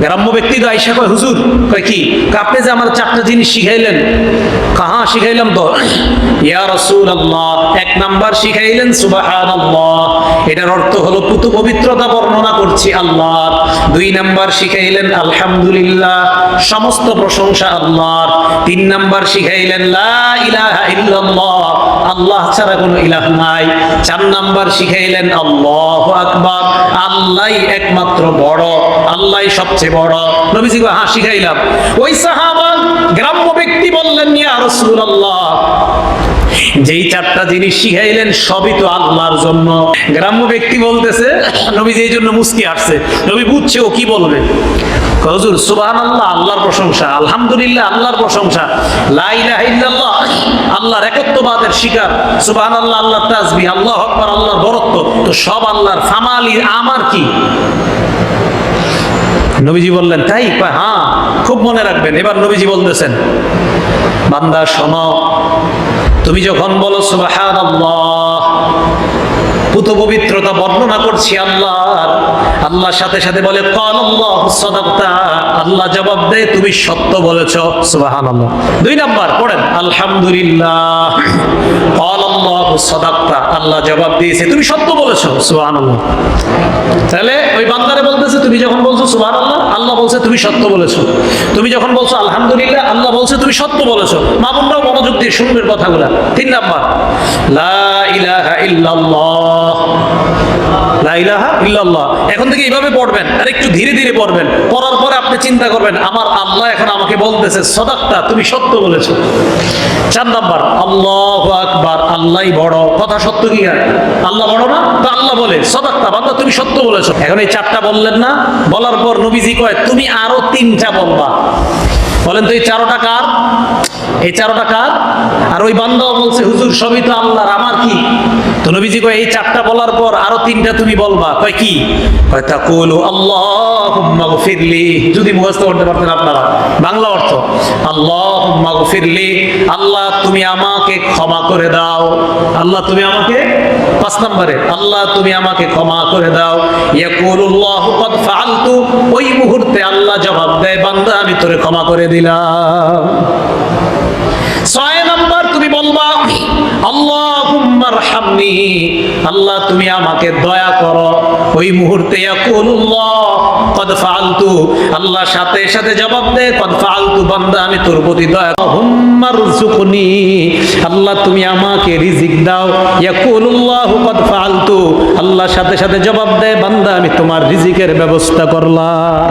গ্রাম্য ব্যক্তি তো আইসা কয়, হুজুর কয় কি, আপনি যে আমার 4টা জিনিস শিখাইলেন, কাহা শিখাইলাম তো, ইয়া রাসূলুল্লাহ, 1 নাম্বার শিখাইলেন সুবহানাল্লাহ, এটার অর্থ হলো পুত পবিত্রতা বর্ণনা করছি আল্লাহর। 2 নাম্বার শিখাইলেন আলহামদুলিল্লাহ, সমস্ত প্রশংসা আল্লাহর। 3 নাম্বার শিখাইলেন লা ইলাহা ইল্লাল্লাহ, আল্লাহ ছাড়া কোনো ইলাহ নাই। 4 নাম্বার শিখাইলেন আল্লাহু আকবার, আল্লাহই একমাত্র বড়, আল্লাহই সবচেয়ে বড়। নবীজি কয়, হ্যাঁ শিখাইলাম। ওই সাহাবা গ্রাম্য ব্যক্তি বললেন, ইয়া রাসূলুল্লাহ, যেই 4টা জিনিস শিখাইলেন সবই তো আল্লাহর জন্য। গ্রাম্য ব্যক্তি বলতেছে, নবীজি এই জন্য মুস্কি হাসছে। নবী বুঝছে ও কি বলবে। হুজুর সুবহানাল্লাহ আল্লাহর প্রশংসা, আলহামদুলিল্লাহ আল্লাহর প্রশংসা, লা ইলাহা ইল্লাল্লাহ আল্লাহর একত্ববাদের স্বীকার, সুবহানাল্লাহ আল্লাহর তাসবিহ, আল্লাহু আকবার আল্লাহর বরত্ব, তো সব আল্লাহর, ফামালি আমার কি? নবীজি বললেন তাই? হ্যাঁ, খুব মনে রাখবেন। এবার নবীজি বলতেছেন, বান্দা শোনো, তুমি যখন বলো সুবহানাল্লাহ, পুত পবিত্রতা বর্ণনা করছি আল্লাহর, আল্লাহর সাথে সাথে বলে ক্বালাল্লাহু সাদাকতা, আল্লাহ জবাব দেয় তুমি সত্য বলেছো, সুবহানাল্লাহ। 2 নাম্বার পড়েন আলহামদুলিল্লাহ, ক্বালাল্লাহু সাদাকতা, আল্লাহ জবাব দিয়েছে তুমি সত্য বলেছো, সুবহানাল্লাহ। তাহলে ওই বান্দারে বলতেছে, তুমি যখন বলছো সুবহানাল্লাহ, আল্লাহ বলছে তুমি সত্য বলেছো। তুমি যখন বলছো আলহামদুলিল্লাহ, আল্লাহ বলছে তুমি সত্য বলেছো। মা বোনরাও মনোযোগ দিয়ে শুনবেন কথাগুলা। 3 নাম্বার লা ইলাহা ইল্লাল্লাহ, লা ইলাহা ইল্লাল্লাহ। এখন থেকে এইভাবে পড়বেন, আর একটু ধীরে ধীরে পড়বেন। পড়ার পরে আপনি চিন্তা করবেন, আমার আল্লাহ এখন আমাকে বলতেছে সাদাকতা, তুমি সত্য বলেছো। 4 নাম্বার আল্লাহু আকবার, আল্লাহই বড়। কথা সত্য কি আর আল্লাহ বড় না? তো আল্লাহ বলে সাদাকতা, বান্দা তুমি সত্য বলেছো। এখন এই 4টা বললেন না, বলার পর নবীজি কয় তুমি আরো 3টা বলবা। বলেন তো এই 4টা কার? এই 4টা কার? আর ওই বান্দাও বলছে, হুজুর সবই তো আল্লাহর, আমার কি? তো নবীজি কয় এই 4টা বলার পর আরো 3টা তুমি বলবা। কয় কি? কয় তাকুলু আল্লাহুম্মা গফিরলি, যদি মুখস্থ করতে পারতেন আপনারা, বাংলা অর্থ আল্লাহুম্মা গফিরলি, আল্লাহ তুমি আমাকে ক্ষমা করে দাও। আল্লাহ তুমি আমাকে, 5 নম্বরে আল্লাহ তুমি আমাকে ক্ষমা করে দাও। ইয়াকুলুল্লাহু ক্বাদ ফাআলতু, ওই মুহূর্তে আল্লাহ জবাব দেয়, বান্দা আমি তোরে ক্ষমা করে দিলাম। 6 নাম্বার তুমি বলবা আল্লাহুম্মা আরহামনি, আল্লাহ তুমি আমাকে দয়া করো। ওই মুহূর্তে ইয়াকুলুল্লাহ ক্বাদ ফাআলতু, আল্লাহ সাথে সাথে জবাব দেয় ক্বাদ ফাআলতু, বান্দা আমি তোর প্রতি দয়া। আল্লাহুম্মা রযুকনি, আল্লাহ তুমি আমাকে রিজিক দাও। ইয়াকুলুল্লাহু ক্বাদ ফাআলতু, আল্লাহ সাথে সাথে জবাব দেয়, বান্দা আমি তোমার রিজিকের ব্যবস্থা করলাম।